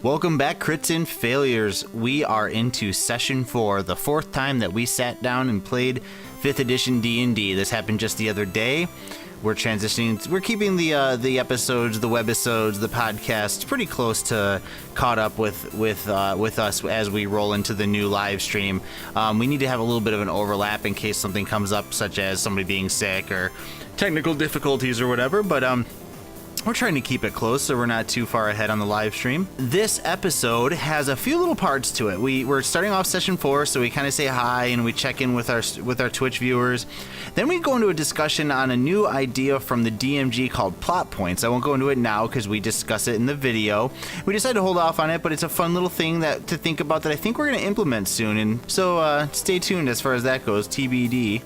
Welcome back, Crits and Failures. We are into Session 4, the fourth time that we sat down and played 5th edition D&D. This happened just the other day. We're transitioning, we're keeping the episodes, the webisodes, the podcasts pretty close to caught up with us as we roll into the new live stream. We need to have a little bit of an overlap in case something comes up, such as somebody being sick or technical difficulties or whatever, but we're trying to keep it close so we're not too far ahead on the live stream. This episode has a few little parts to it. We're starting off Session 4, so we kind of say hi and we check in with our Twitch viewers. Then we go into a discussion on a new idea from the DMG called plot points. I won't go into it now because we discuss it in the video. We decided to hold off on it, but it's a fun little thing to think about that I think we're going to implement soon. And so stay tuned as far as that goes, TBD.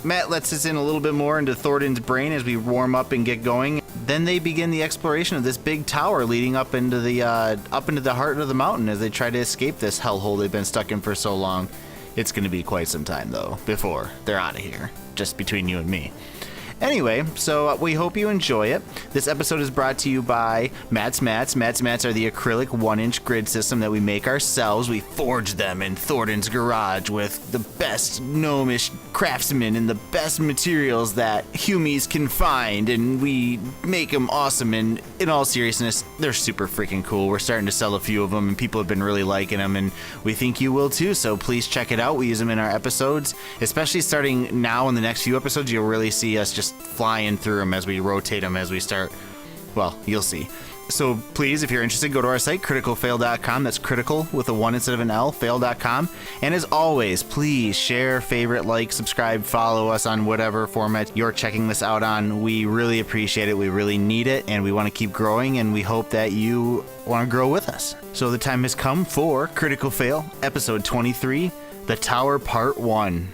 Matt lets us in a little bit more into Thordin's brain as we warm up and get going. Then they begin the exploration of this big tower leading up into the heart of the mountain as they try to escape this hellhole they've been stuck in for so long. It's going to be quite some time, though, before they're out of here, just between you and me. Anyway, so we hope you enjoy it. This episode is brought to you by Mats Mats. Mats Mats are the acrylic 1-inch grid system that we make ourselves. We forge them in Thordin's garage with the best gnomish craftsmen and the best materials that humies can find, and we make them awesome. And in all seriousness, they're super freaking cool. We're starting to sell a few of them, and people have been really liking them, and we think you will too, so please check it out. We use them in our episodes, especially starting now in the next few episodes. You'll really see us just flying through them as we rotate them as we start. Well, you'll see. So please, if you're interested, go to our site, criticalfail.com. That's critical with a 1 instead of an L, fail.com. And as always, please share, favorite, like, subscribe, follow us on whatever format you're checking this out on. We really appreciate it. We really need it, and we want to keep growing, and we hope that you want to grow with us. So the time has come for Critical Fail, episode 23, The Tower Part 1.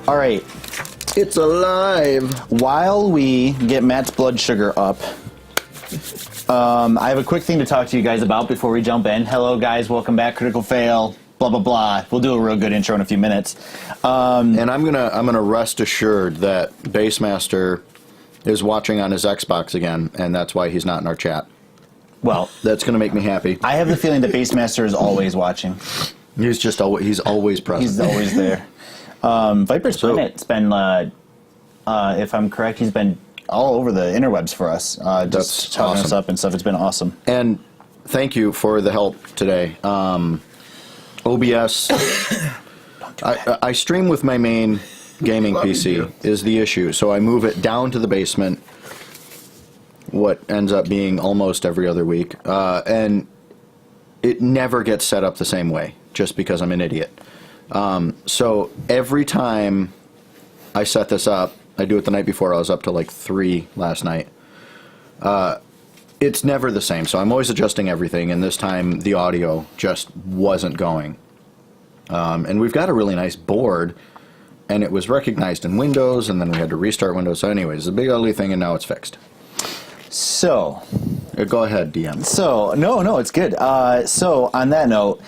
All right, it's alive. While we get Matt's blood sugar up, I have a quick thing to talk to you guys about before we jump in. Hello, guys. Welcome back. Critical Fail. Blah blah blah. We'll do a real good intro in a few minutes. And I'm gonna rest assured that Basemaster is watching on his Xbox again, and that's why he's not in our chat. Well, that's gonna make me happy. I have the feeling that Basemaster is always watching. He's always present. He's always there. Viper's Planet's been, if I'm correct, he's been all over the interwebs for us, just talking awesome. us up and stuff. It's been awesome. And thank you for the help today. OBS, I stream with my main gaming PC is the issue, so I move it down to the basement, what ends up being almost every other week, and it never gets set up the same way, just because I'm an idiot. So every time I set this up, I do it the night before. I was up to like 3 last night. It's never the same. So I'm always adjusting everything. And this time the audio just wasn't going. And we've got a really nice board, and it was recognized in Windows, and then we had to restart Windows. So anyways, it's a big ugly thing, and now it's fixed. So go ahead, DM. So no, it's good. So on that note,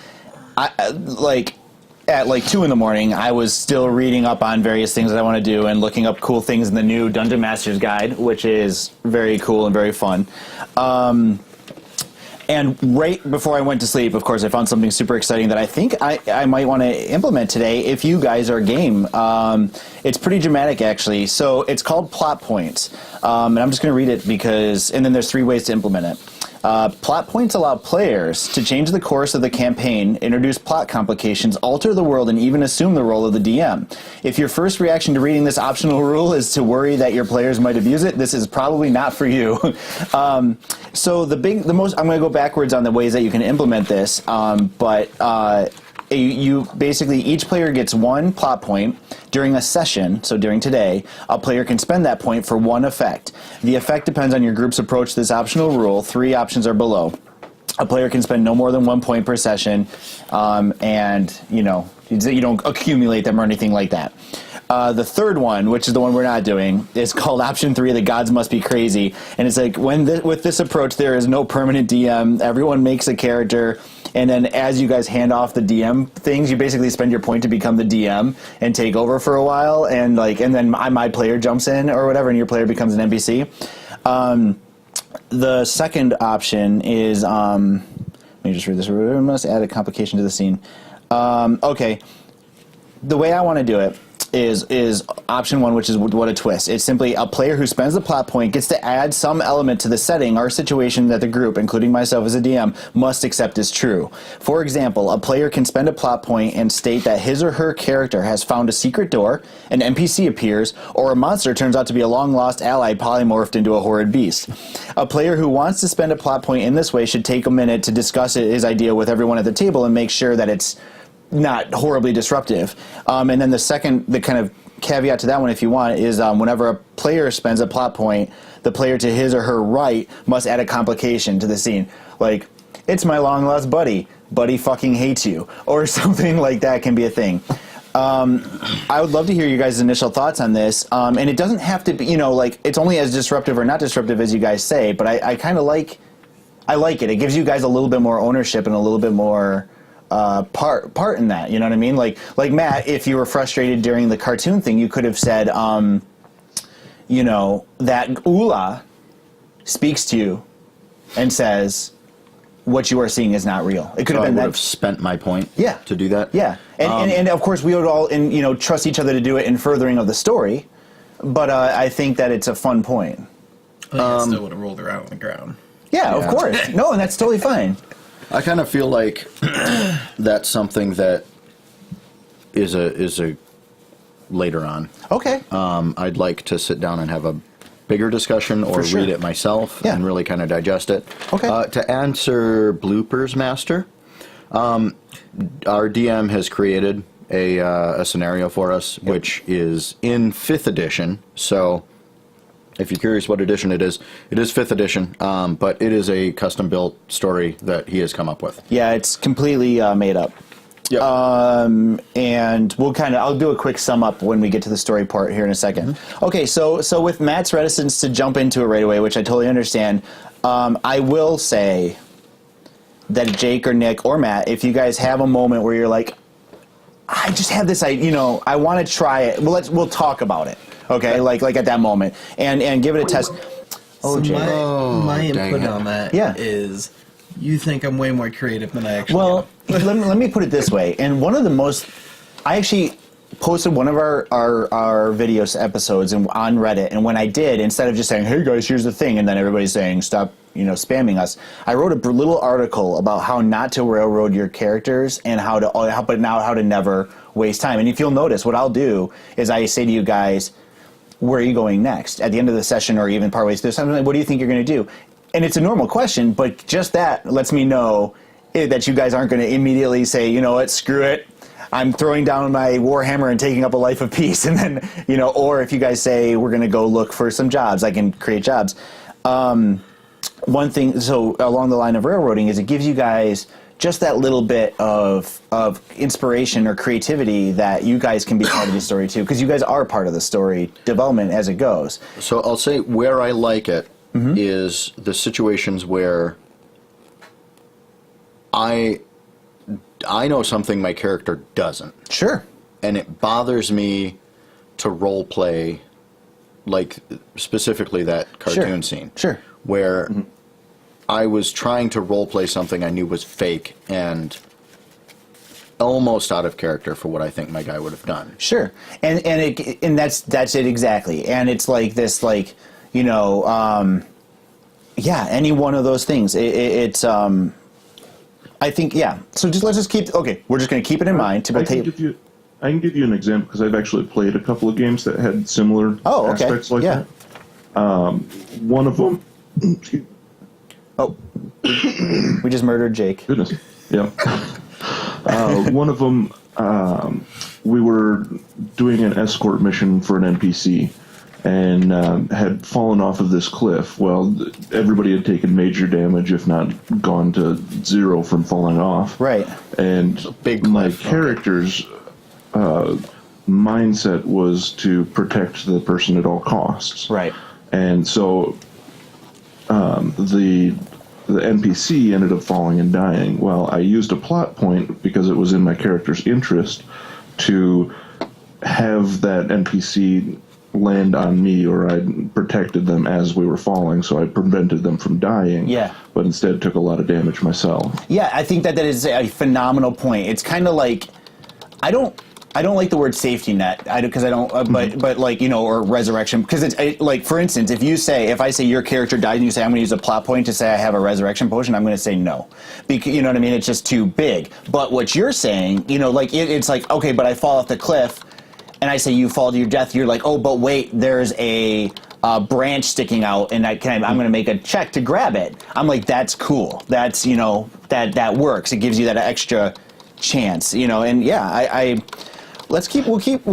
at like 2 in the morning, I was still reading up on various things that I want to do and looking up cool things in the new Dungeon Master's Guide, which is very cool and very fun. And right before I went to sleep, of course, I found something super exciting that I think I might want to implement today if you guys are game. It's pretty dramatic, actually. So it's called Plot Points. And I'm just going to read it and then there's 3 ways to implement it. Plot points allow players to change the course of the campaign, introduce plot complications, alter the world, and even assume the role of the DM. If your first reaction to reading this optional rule is to worry that your players might abuse it, this is probably not for you. So I'm going to go backwards on the ways that you can implement this, you basically, each player gets 1 plot point during a session. So during today, a player can spend that point for 1 effect. The effect depends on your group's approach to this optional rule. 3 options are below. A player can spend no more than 1 point per session, and you don't accumulate them or anything like that. The third one, which is the one we're not doing, is called Option 3, The Gods Must Be Crazy. And it's like, with this approach, there is no permanent DM. Everyone makes a character, and then as you guys hand off the DM things, you basically spend your point to become the DM and take over for a while, and then my player jumps in or whatever, and your player becomes an NPC. The second option is, let me just read this. We must add a complication to the scene. Okay. The way I want to do it is option one, which is what a twist. It's simply a player who spends the plot point gets to add some element to the setting or situation that the group, including myself as a DM, must accept as true. For example, a player can spend a plot point and state that his or her character has found a secret door, an NPC appears, or a monster turns out to be a long-lost ally polymorphed into a horrid beast. A player who wants to spend a plot point in this way should take a minute to discuss his idea with everyone at the table and make sure that it's not horribly disruptive. And then the kind of caveat to that one, if you want, is whenever a player spends a plot point, the player to his or her right must add a complication to the scene. Like, it's my long lost buddy. Buddy fucking hates you. Or something like that can be a thing. I would love to hear your guys' initial thoughts on this. And it doesn't have to be, it's only as disruptive or not disruptive as you guys say, but I kind of like it. It gives you guys a little bit more ownership and a little bit more part in that, you know what I mean? Like Matt, if you were frustrated during the cartoon thing, you could have said, that Ula speaks to you and says, what you are seeing is not real. It could have been that. I would have spent my point to do that. Yeah. And of course we would all, trust each other to do it in furthering of the story. But I think that it's a fun point. I still would have rolled her out on the ground. Yeah, of course. No, and that's totally fine. I kind of feel like that's something that is a later on. Okay. I'd like to sit down and have a bigger discussion or read it myself and really kind of digest it. Okay. To answer Bloopers Master, our DM has created a scenario for us, which is in 5th edition. So if you're curious what edition it is 5th edition, but it is a custom-built story that he has come up with. Yeah, it's completely made up. Yep. And I'll do a quick sum up when we get to the story part here in a second. Mm-hmm. Okay, so with Matt's reticence to jump into it right away, which I totally understand, I will say that Jake or Nick or Matt, if you guys have a moment where you're like, I just have this, I want to try it. Well, we'll talk about it. Okay, like at that moment, and give it a test. So my input on that is, you think I'm way more creative than I actually am. let me put it this way. And one of the most, I actually posted one of our video episodes on Reddit, and when I did, instead of just saying, "Hey guys, here's the thing," and then everybody's saying, "Stop, spamming us," I wrote a little article about how not to railroad your characters and how to never waste time. And if you'll notice, what I'll do is I say to you guys, where are you going next? At the end of the session or even partway through something, like, what do you think you're going to do? And it's a normal question, but just that lets me know that you guys aren't going to immediately say, you know what, screw it. I'm throwing down my Warhammer and taking up a life of peace. And then, or if you guys say we're going to go look for some jobs, I can create jobs. One thing, so along the line of railroading, is it gives you guys just that little bit of inspiration or creativity that you guys can be part of the story too, because you guys are part of the story development as it goes. So I'll say where I like it is the situations where I know something my character doesn't. Sure. And it bothers me to role play, like specifically that cartoon scene. Sure. Where I was trying to role play something I knew was fake and almost out of character for what I think my guy would have done. Sure. And that's it exactly. And it's like this, any one of those things. It's I think, So let's just keep. Okay, we're just going to keep it in mind. I can give you an example because I've actually played a couple of games that had similar aspects like that. One of them. Oh, we just murdered Jake. Goodness. Yeah. One of them, we were doing an escort mission for an NPC and had fallen off of this cliff. Well, everybody had taken major damage, if not gone to 0 from falling off. Right. And my character's mindset was to protect the person at all costs. Right. And so the the NPC ended up falling and dying. Well, I used a plot point because it was in my character's interest to have that NPC land on me, or I protected them as we were falling, so I prevented them from dying. Yeah. But instead took a lot of damage myself. Yeah, I think that is a phenomenal point. It's kind of like, I don't like the word safety net, because I don't, but like, or resurrection, because it's like, for instance, if I say your character died and you say I'm going to use a plot point to say I have a resurrection potion, I'm going to say no, because you know what I mean. It's just too big. But what you're saying, like it's like, okay, but I fall off the cliff, and I say you fall to your death. You're like, oh, but wait, there's a branch sticking out, and I'm going to make a check to grab it. I'm like, that's cool. That's that works. It gives you that extra chance, and yeah, we'll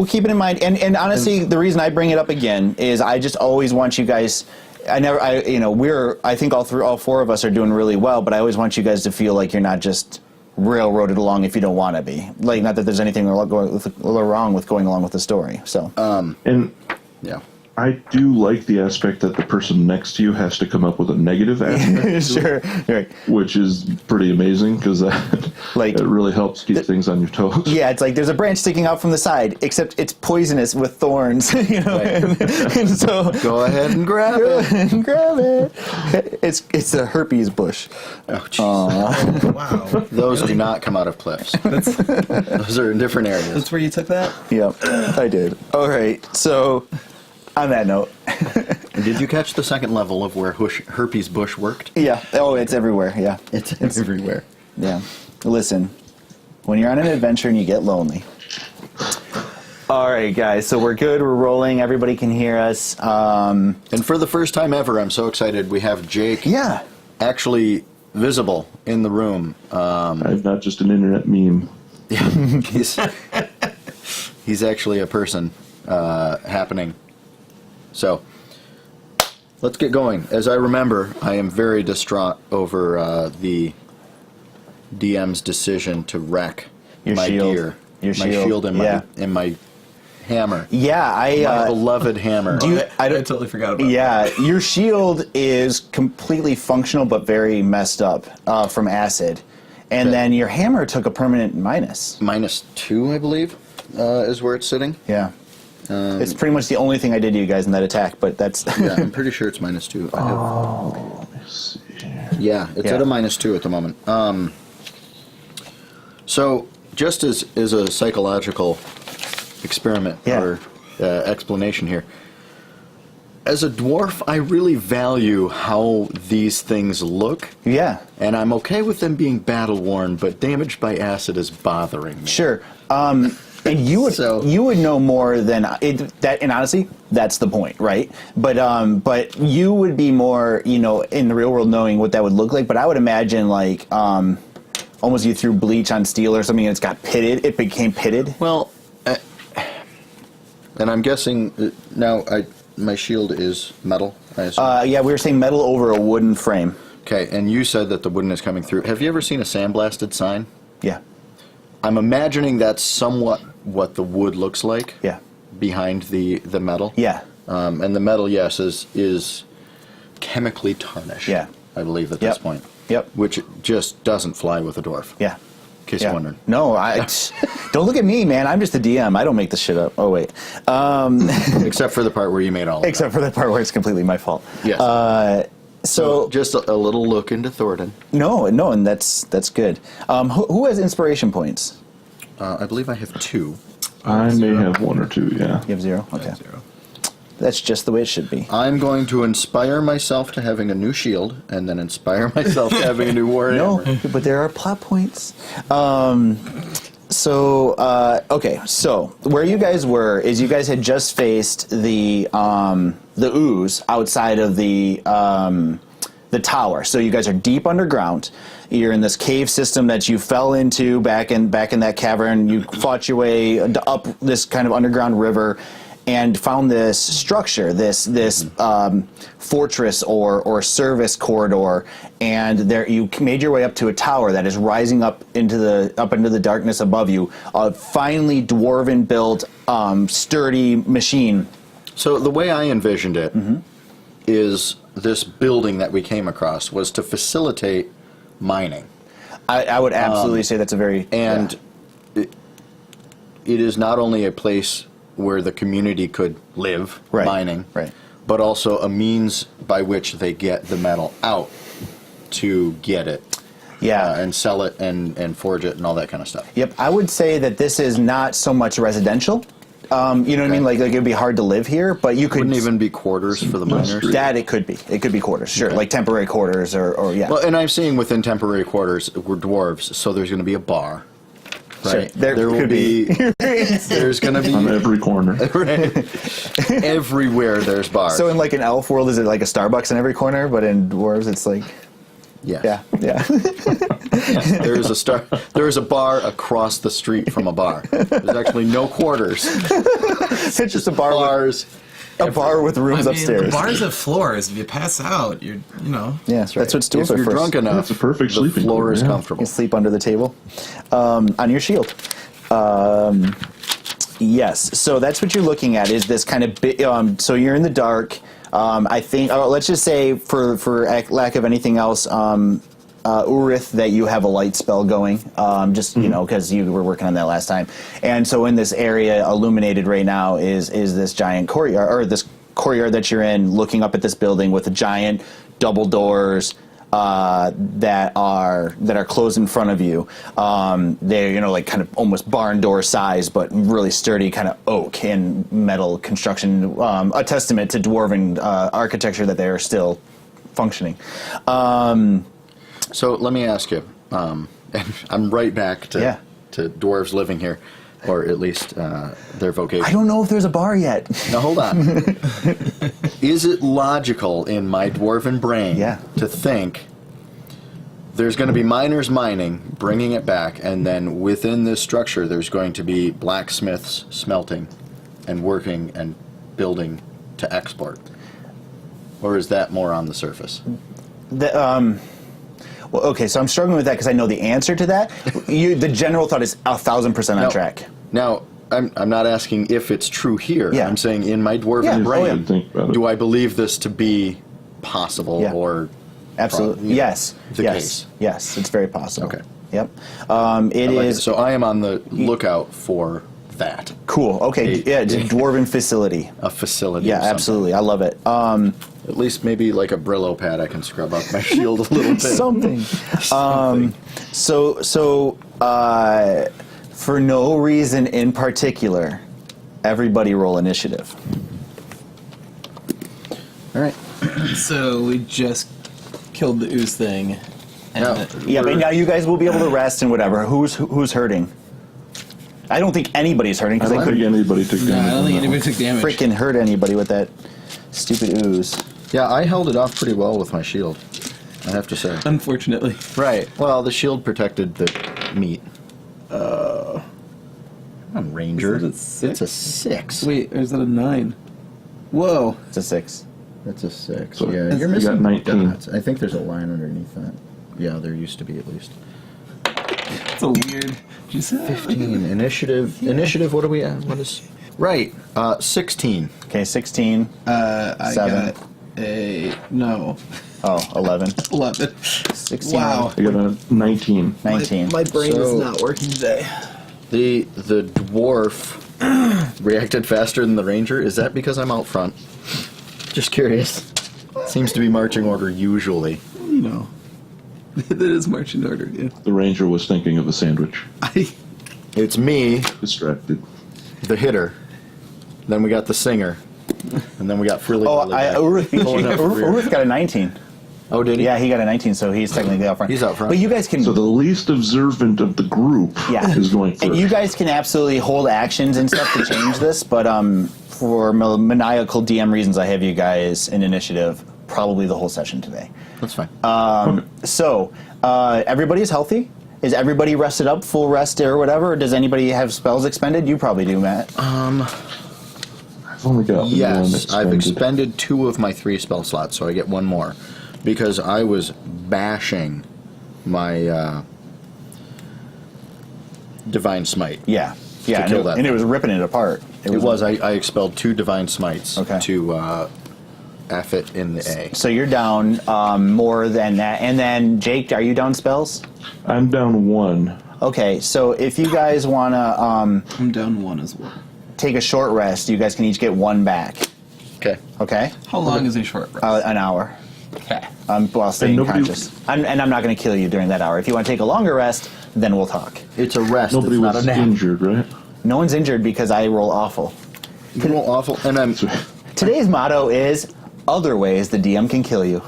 keep it in mind. And honestly, the reason I bring it up again is I just always want you guys. I think all four of us are doing really well, but I always want you guys to feel like you're not just railroaded along if you don't want to be. Like, not that there's anything wrong with going along with the story. So, and yeah. I do like the aspect that the person next to you has to come up with a negative aspect. Sure. Right. Which is pretty amazing, because that it really helps keep things on your toes. Yeah, it's like there's a branch sticking out from the side, except it's poisonous with thorns. Right. and so go ahead and grab it. It's a herpes bush. Oh, jeez. Wow. Those do not come out of cliffs. Those are in different areas. That's where you took that? Yep, I did. All right, so on that note. Did you catch the second level of where herpes bush worked? Yeah. Oh, it's everywhere. Yeah. It's everywhere. Yeah. Listen, when you're on an adventure and you get lonely. All right, guys. So we're good. We're rolling. Everybody can hear us. And for the first time ever, I'm so excited. We have Jake. Yeah. Actually visible in the room. I'm not just an internet meme. He's actually a person happening. So, let's get going. As I remember, I am very distraught over the DM's decision to wreck my shield. gear. Your my shield and my hammer. Yeah, my beloved hammer. I totally forgot about that. Yeah, your shield is completely functional but very messed up from acid. And then your hammer took a permanent minus. -2, I believe, is where it's sitting. Yeah. It's pretty much the only thing I did to you guys in that attack, but that's... Yeah, I'm pretty sure it's -2. Let me see here. Yeah, it's at a -2 at the moment. So, just as a psychological experiment or explanation here, as a dwarf, I really value how these things look. Yeah. And I'm okay with them being battle-worn, but damaged by acid is bothering me. Sure. And you would know more than that, and honestly, that's the point, right? But you would be more, in the real world, knowing what that would look like. But I would imagine like almost you threw bleach on steel or something, and it's got pitted. It became pitted. Well, and I'm guessing now my shield is metal, I assume. Yeah, we were saying metal over a wooden frame. Okay, and you said that the wooden is coming through. Have you ever seen a sandblasted sign? Yeah. I'm imagining that's somewhat what the wood looks like. Yeah. Behind the metal. Yeah. And the metal, yes, is chemically tarnished. Yeah. I believe at this point. Yep. Which just doesn't fly with a dwarf. Yeah. In case you're wondering. No, don't look at me, man. I'm just a DM. I don't make this shit up. Oh wait. Except for the part where you made all of Except for the part where it's completely my fault. Yes. So just a little look into Thordin. No, and that's good. Who has inspiration points? I believe I have 2. I may have 1 or 2, yeah. You have 0? Okay. 0. That's just the way it should be. I'm going to inspire myself to having a new shield, and then inspire myself to having a new warhammer. No, but there are plot points. Okay, so where you guys were is you guys had just faced the ooze outside of the tower. So you guys are deep underground. You're in this cave system that you fell into back in that cavern. You fought your way up this kind of underground river and found this structure, this fortress or service corridor, and there you made your way up to a tower that is rising up into the darkness above you. A finely dwarven built, sturdy machine. So the way I envisioned it is this building that we came across was to facilitate mining. I would absolutely say that's a very... And it is not only a place where the community could live mining, but also a means by which they get the metal out to get it. Yeah. And sell it and forge it and all that kind of stuff. Yep. I would say that this is not so much residential. You know what I mean? Like it would be hard to live here, but you could... Wouldn't even be quarters for the miners? That it could be. It could be quarters, sure. Like temporary quarters or yeah. Well, and I'm seeing within temporary quarters, we're dwarves, so there's going to be a bar. Right? Sure. There will could be. There's going to be... On every corner. Everywhere there's bars. So in like an elf world, is it like a Starbucks in every corner? But in dwarves, it's like... Yes. Yeah. There is a bar across the street from a bar. There's actually no quarters. It's just a bar. Bars. A bar with rooms upstairs. Bars have floors. If you pass out, you know. Yeah, that's what stools If are you're for. drunk enough, That's a perfect the sleeping floor quarter, is yeah. comfortable. You can sleep under the table on your shield. Yes, so that's what you're looking at is this kind of so you're in the dark. I think let's just say for lack of anything else, Urith, that you have a light spell going, just you know, because you were working on that last time. And so in this area, illuminated right now is this giant courtyard, or this courtyard that you're in, looking up at this building with the giant double doors that are closed in front of you. They're like kind of almost barn door size, but really sturdy, kind of oak and metal construction. A testament to dwarven architecture that they are still functioning. So let me ask you, and I'm right back to dwarves living here, or at least their vocation. I don't know if there's a bar yet. Now hold on. Is it logical in my dwarven brain to think there's going to be miners mining, bringing it back, and then within this structure there's going to be blacksmiths smelting and working and building to export? Or is that more on the surface? Well, okay, so I'm struggling with that because I know the answer to that. The general thought is 1,000% on track. Now, I'm not asking if it's true here. Yeah. I'm saying in my dwarven brain, Think about it. do I believe this to be possible or absolutely yes, the case? Yes, it's very possible. Okay. Yep. It is. So I am on the lookout for that. Cool. Okay. It's a dwarven facility. A facility. Yeah, of some absolutely. I love it. At least maybe like a Brillo pad I can scrub up my shield a little bit. Something. So for no reason in particular, everybody roll initiative. All right. So we just killed the ooze thing. And But now you guys will be able to rest and whatever. Who's hurting? I don't think anybody's hurting because I don't think anybody took damage. I don't think on that anybody one. took damage. freaking hurt anybody with that stupid ooze. Yeah, I held it off pretty well with my shield, I have to say. Unfortunately. Right. Well, the shield protected the meat. Come on, Ranger. Is that a 6? It's a 6. Wait, or is that a 9? Whoa. It's a 6. That's a 6. So Yeah, you you're got missing 19. dots. I think there's a line underneath that. Yeah, there used to be at least. That's a weird. Did you say that? 15. Initiative. Yeah. Initiative, what are we at? What is... Right. 16. Okay, 16. I 7. got a... No. Oh, 11. 11. 16. Wow. I got a 19. 19. My brain So- is not working today. The dwarf reacted faster than the ranger. Is that because I'm out front? Just curious. Seems to be marching order usually. You know. That is marching order, yeah. The ranger was thinking of a sandwich. It's me, Distracted. the hitter. Then we got the singer. And then we got Frilly. Urith beat you. Pulling up the rear. Urith got a 19. Oh, did he? Yeah, he got a 19, so he's technically out front. He's out front. But you guys can... So the least observant of the group is going first. And you guys can absolutely hold actions and stuff to change this, but for maniacal DM reasons, I have you guys in initiative probably the whole session today. That's fine. So, everybody's healthy? Is everybody rested up, full rest or whatever? Or does anybody have spells expended? You probably do, Matt. I've only got one Yes, I've expended. expended 2 of my 3 spell slots, so I get 1 more. Because I was bashing my Divine Smite. Yeah. Yeah, kill that and it thing. was ripping it apart. It was. I expelled 2 Divine Smites Okay. to F it in the A. So you're down more than that. And then, Jake, are you down spells? I'm down 1. Okay, so if you guys want to I'm down 1 as well. take a short rest, you guys can each get 1 back. Okay. Okay? How long is a short rest? An hour. Okay. While staying nobody- conscious. And I'm not going to kill you during that hour. If you want to take a longer rest, then we'll talk. It's a rest. Nobody it's not was a nap. injured, right? No one's injured because I roll awful. You roll awful, and I'm. Today's motto is, other ways the DM can kill you.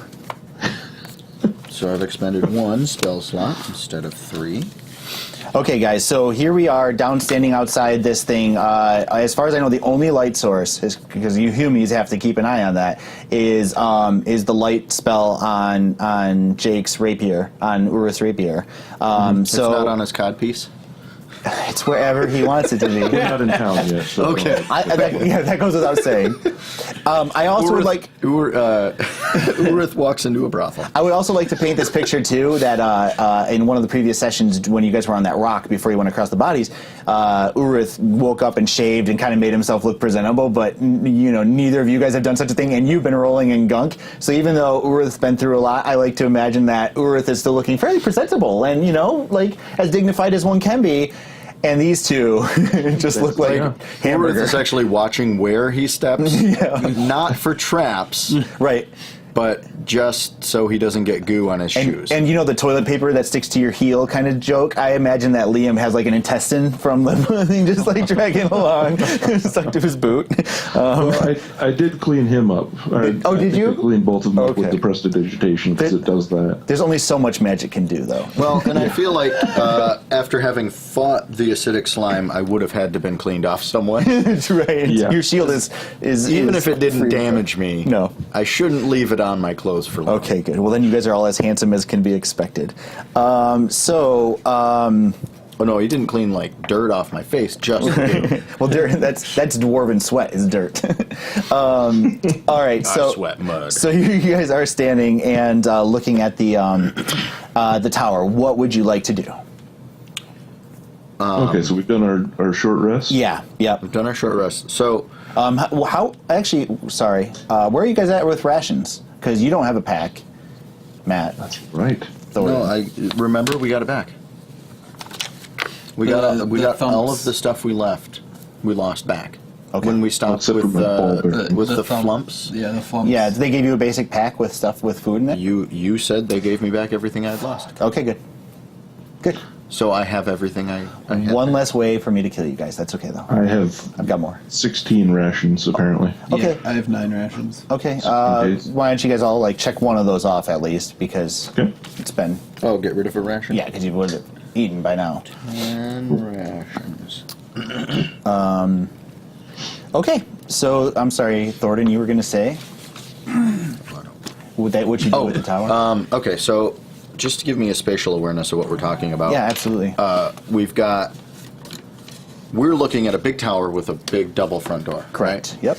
So I've expended 1 spell slot instead of 3. Okay, guys, so here we are, down standing outside this thing. As far as I know, the only light source, is because you humans have to keep an eye on that, is the light spell on Jake's rapier, on Urith's rapier. It's not on his codpiece. It's wherever he wants it to be. We're not in town yet. So Okay. That goes without saying. I also would like. Urith walks into a brothel. I would also like to paint this picture too. That in one of the previous sessions, when you guys were on that rock before you went across the bodies, Urith woke up and shaved and kind of made himself look presentable. But neither of you guys have done such a thing, and you've been rolling in gunk. So even though Urith's been through a lot, I like to imagine that Urith is still looking fairly presentable and like as dignified as one can be. And these two just look like hamburger. Urith is actually watching where he steps, not for traps, Right. but just so he doesn't get goo on his shoes. And the toilet paper that sticks to your heel kind of joke? I imagine that Liam has like an intestine from the thing just like dragging along, stuck to his boot. Well, I did clean him up. Did you? I cleaned both of them up with Okay. the prestidigitation because it does that. There's only so much magic can do, though. Well, and I feel like after having fought the acidic slime, I would have had to been cleaned off somewhat. That's right. Yeah. Your shield is Even if it didn't free. damage me, No. I shouldn't leave it on my clothes for long. Okay, good. Well, then you guys are all as handsome as can be expected. Oh no, he didn't clean like dirt off my face, just goo. Well, dirt, that's dwarven sweat is dirt. All right, so I sweat mud. So you guys are standing and looking at the tower. What would you like to do? Okay, so we've done our short rest. Yeah. Yep. We've done our short rest. So How? Actually, sorry. Where are you guys at with rations? Because you don't have a pack, Matt. Right. Thordin. no, I remember we got it back. We got all of the stuff we left. We lost back. Okay. When we stopped Except with for my ball bear. the flumps. Yeah, the flumps. Yeah, they gave you a basic pack with stuff with food in it? You said they gave me back everything I'd lost. Okay, good. Good. So I have everything I had. One less way for me to kill you guys. That's okay, though. I have I've got more. 16 rations, apparently. Okay. Yeah, I have 9 rations. Okay, days. why don't you guys all, check one of those off at least, because Okay. it's been... Oh, get rid of a ration? Yeah, because you would have eaten by now. 10 rations. Okay, so, I'm sorry, Thordin, you were going to say? What you do with the tower? Okay, so just to give me a spatial awareness of what we're talking about. Yeah, absolutely. We're looking at a big tower with a big double front door. Correct. Right? Yep.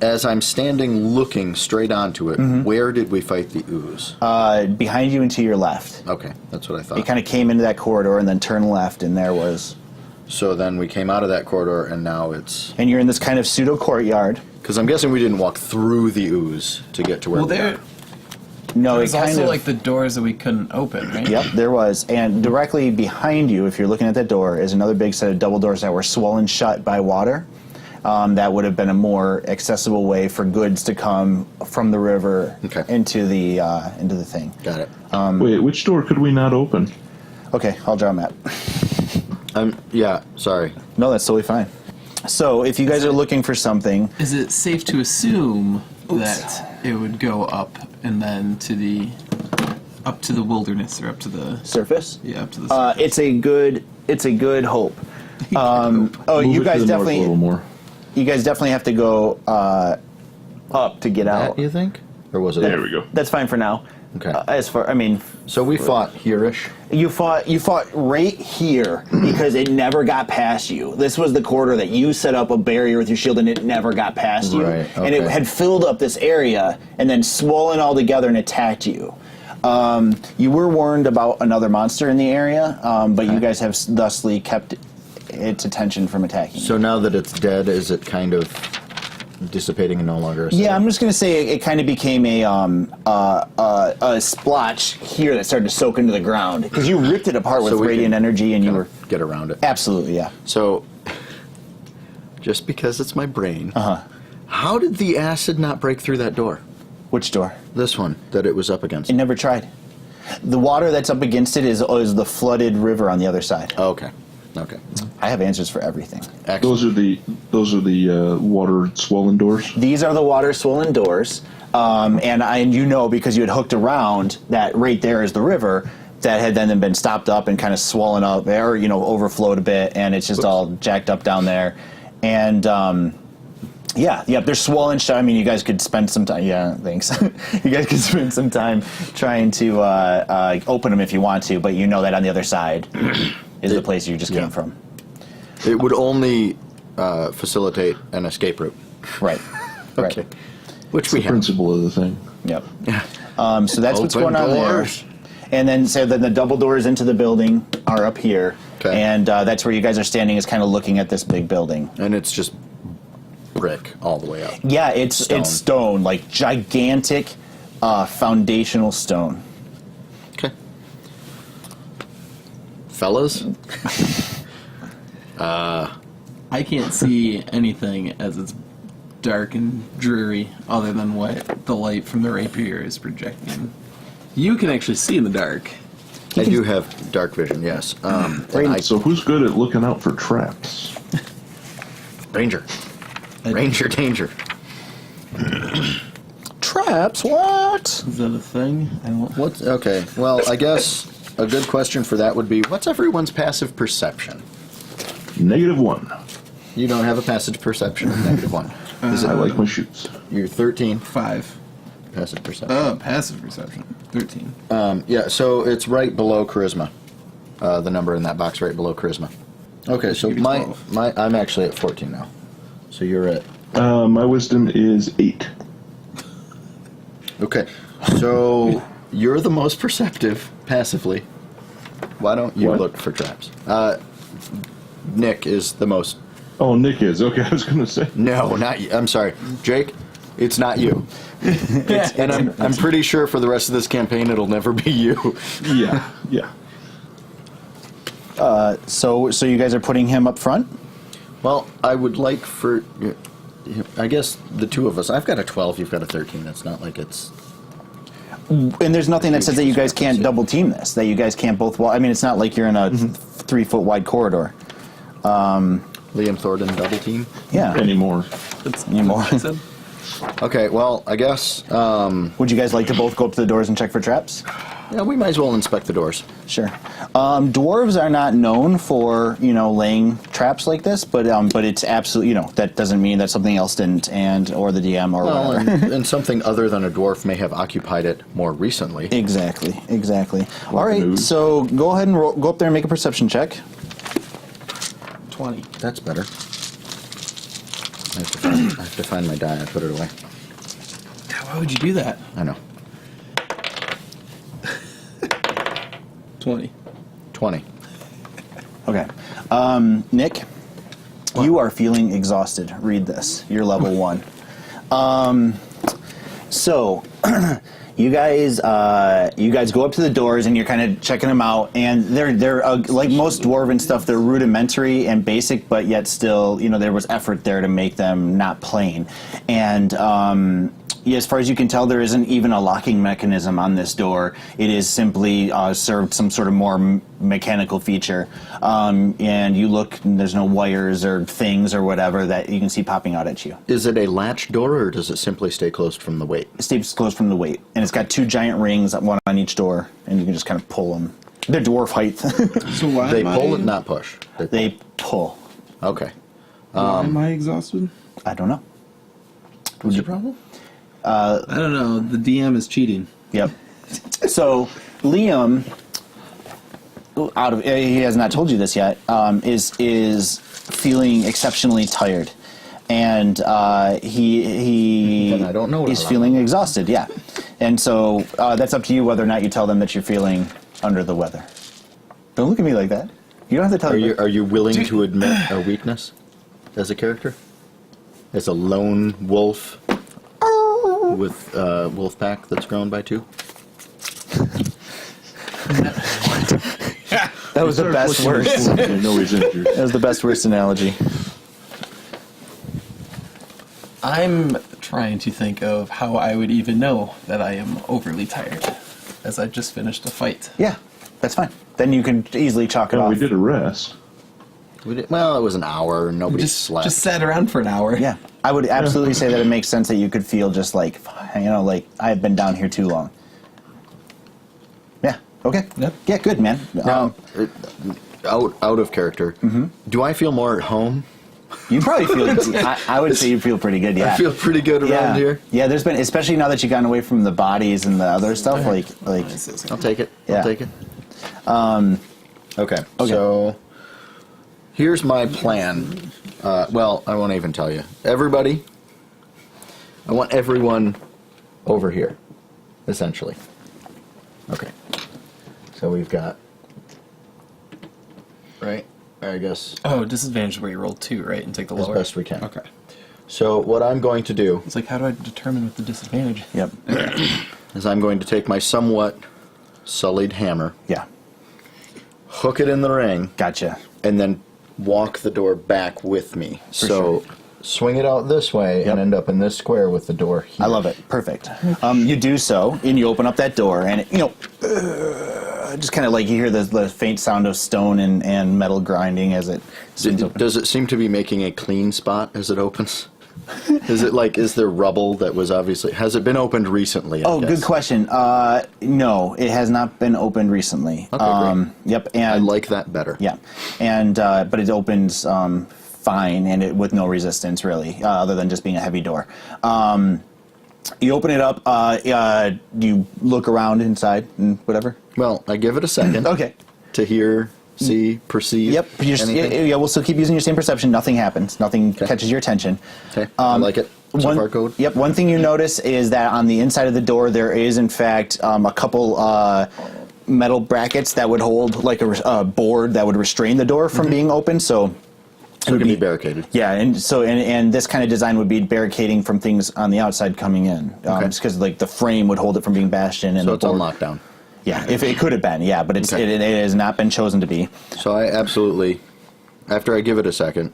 As I'm standing looking straight onto it, where did we fight the ooze? Behind you and to your left. Okay, that's what I thought. You kind of came into that corridor and then turned left, and there was... So then we came out of that corridor, and now it's... And you're in this kind of pseudo courtyard. Because I'm guessing we didn't walk through the ooze to get to where Well, we there are. No, was it kind also of... like the doors that we couldn't open, right? Yep, there was. And directly behind you, if you're looking at that door, is another big set of double doors that were swollen shut by water. That would have been a more accessible way for goods to come from the river into the thing. Got it. Wait, which door could we not open? Okay, I'll draw a map. Yeah, sorry. No, that's totally fine. So, if you guys are looking for something... Is it safe to assume that it would go up and then up to the wilderness or up to the Surface? Yeah, up to the surface. It's a good hope. Move You it guys to the north definitely... a little more. You guys definitely have to go up to get out. That, you think? Or was it... There we go. That's fine for now. Okay. So we fought here-ish? You fought right here because it never got past you. This was the corridor that you set up a barrier with your shield and it never got past you. Right, And it okay. had filled up this area and then swollen all together and attacked you. You were warned about another monster in the area, but you guys have thusly kept its attention from attacking you. So now that it's dead, is it kind of dissipating and no longer a Yeah, I'm just going to say it kind of became a splotch here that started to soak into the ground. Because you ripped it apart with So we radiant can energy and you kinda were... get around it. Absolutely, yeah. So, just because it's my brain, how did the acid not break through that door? Which door? This one that it was up against. It never tried. The water that's up against it is the flooded river on the other side. Oh, okay. Okay. I have answers for everything. Excellent. Those are the water swollen doors. These are the water swollen doors, and you know because you had hooked around that right there is the river that had then been stopped up and kind of swollen up there, overflowed a bit, and it's just all jacked up down there, and they're swollen. I mean, you guys could spend some time. Yeah, thanks. You guys could spend some time trying to open them if you want to, but you know that on the other side is the place you just came from. It would only facilitate an escape route. Right. Okay. Which we have. Principle of the thing. Yep. So that's what's Open going on doors. there. And then the double doors into the building are up here. Okay. And that's where you guys are standing, is kind of looking at this big building. And it's just brick all the way up. Yeah, it's stone, like gigantic foundational stone. Okay. Fellas? I can't see anything as it's dark and dreary other than what the light from the rapier is projecting. You can actually see in the dark. I do have dark vision, yes. So who's good at looking out for traps? Ranger. Ranger danger. Traps? What? Is that a thing? I don't. Okay, well, I guess a good question for that would be, what's everyone's passive perception? -1. You don't have a passive perception of -1. I like my shoots. You're 13. 5. Passive perception. Passive perception. 13. Yeah, so it's right below charisma. The number in that box right below charisma. Okay, so Maybe 12. I'm actually at 14 now. So you're at... My wisdom is 8. Okay, so you're the most perceptive passively. Why don't you What? look for traps? Nick is the most... Oh, Nick is. Okay, I was going to say. No, not you. I'm sorry. Jake, it's not you. And I'm pretty sure for the rest of this campaign it'll never be you. Yeah, yeah. So you guys are putting him up front? Well, I would like for... I guess the two of us... I've got a 12, you've got a 13. It's not like it's... And there's nothing that says that you guys can't double team this, that you guys can't both walk. I mean, it's not like you're in a 3-foot wide corridor. Liam Thordin double team? Yeah. Anymore. Anymore. Okay, well, I guess... Would you guys like to both go up to the doors and check for traps? yeah, we might as well inspect the doors. Sure. Dwarves are not known for, laying traps like this, but it's absolutely, that doesn't mean that something else didn't, or the DM or Well, whatever. and something other than a dwarf may have occupied it more recently. Exactly. All right, news. so go ahead and go up there and make a perception check. 20. That's better. I have to find my die. I put it away. Why would you do that? I know. 20. 20. Okay. Nick, you are feeling exhausted. Read this. You're level 1. So, you guys go up to the doors and you're kind of checking them out, and they're like most dwarven stuff. They're rudimentary and basic, but yet still, there was effort there to make them not plain. And as far as you can tell, there isn't even a locking mechanism on this door. It is simply served some sort of more mechanical feature. And you look, and there's no wires or things or whatever that you can see popping out at you. Is it a latch door, or does it simply stay closed from the weight? It stays closed from the weight, and it's got 2 giant rings, one on each door, and you can just kind of pull them. They're dwarf height. So why They am pull I, it, not push. They pull. Okay. why am I exhausted? I don't know. What's your problem? I don't know. The DM is cheating. Yep. So Liam, he has not told you this yet, is feeling exceptionally tired, and he Then I don't know what is I'm feeling exhausted. Yeah, and so that's up to you whether or not you tell them that you're feeling under the weather. Don't look at me like that. You don't have to tell. Are you willing to admit a weakness as a character? as a lone wolf with a wolf pack that's grown by 2. That was the best worst. I know he's injured. That was the best worst analogy. I'm trying to think of how I would even know that I am overly tired, as I just finished a fight. Yeah, that's fine. Then you can easily chalk it Well, off. we did a rest. Well, it was an hour and nobody slept. Just sat around for an hour. Yeah, I would absolutely say that it makes sense that you could feel just like, like I've been down here too long. Yeah. Okay. Yep. Yeah. Good, man. Now, out of character, do I feel more at home? You probably feel. I would say you feel pretty good. Yeah. I feel pretty good around here. Yeah. There's been, especially now that you've gotten away from the bodies and the other stuff. Like. I'll take it. Yeah. I'll take it. Okay. So here's my plan. Well, I won't even tell you. Everybody, I want everyone over here, essentially. Okay. So we've got, right? I guess Oh, disadvantage where you roll 2, right, and take the as lower. best we can. Okay. So what I'm going to do It's like, how do I determine what the disadvantage? Yep. is I'm going to take my somewhat sullied hammer, Yeah. hook it in the ring, Gotcha. and then walk the door back with me. So swing it out this way Yep. and end up in this square with the door here. I love it. Perfect. You do so, and you open up that door, and just kind of like you hear the faint sound of stone and metal grinding as it swings open. Does it seem to be making a clean spot as it opens? Is there rubble that was obviously, has it been opened recently? I guess? Good question. No, it has not been opened recently. Okay, great. Yep, and I like that better. yeah, and but it opens fine and with no resistance really, other than just being a heavy door. You open it up. You look around inside and whatever. Well, I give it a second. Okay. To hear, see, perceive. Yep. anything. Yeah, we'll still keep using your same perception. Nothing happens. Nothing catches your attention. Okay. I like it. So far, code. Yep. One thing you notice is that on the inside of the door there is, in fact, a couple metal brackets that would hold like a board that would restrain the door from being open. So it can be barricaded. yeah, and so and this kind of design would be barricading from things on the outside coming in, just because like the frame would hold it from being bashed in. And So the it's on board- lockdown. Yeah, if it could have been, yeah, but Okay. it has not been chosen to be. So I absolutely, after I give it a second,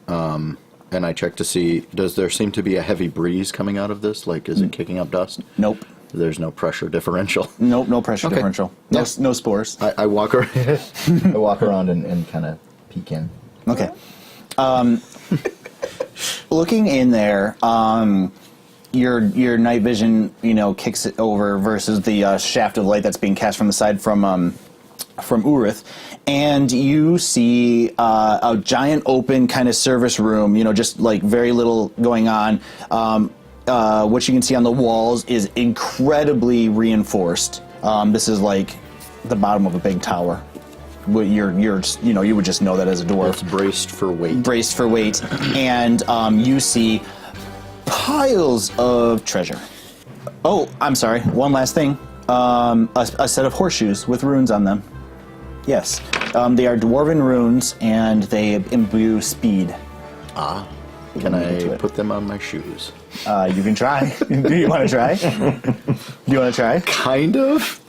and I check to see, does there seem to be a heavy breeze coming out of this? Like, is it kicking up dust? Nope. There's no pressure differential. Nope, no pressure Okay. differential. No, Yeah. no spores. I walk around, I walk around and kind of peek in. Okay. Looking in there, your night vision, kicks it over versus the shaft of light that's being cast from the side from Urith, and you see a giant open kind of service room. Just like very little going on. What you can see on the walls is incredibly reinforced. This is like the bottom of a big tower. You would just know that as a dwarf. It's braced for weight. Braced for weight, and you see piles of treasure. Oh, I'm sorry. One last thing. A set of horseshoes with runes on them. Yes. They are dwarven runes, and they imbue speed. Can I put them on my shoes? You can try. Do you want to try? Do you want to try? Kind of.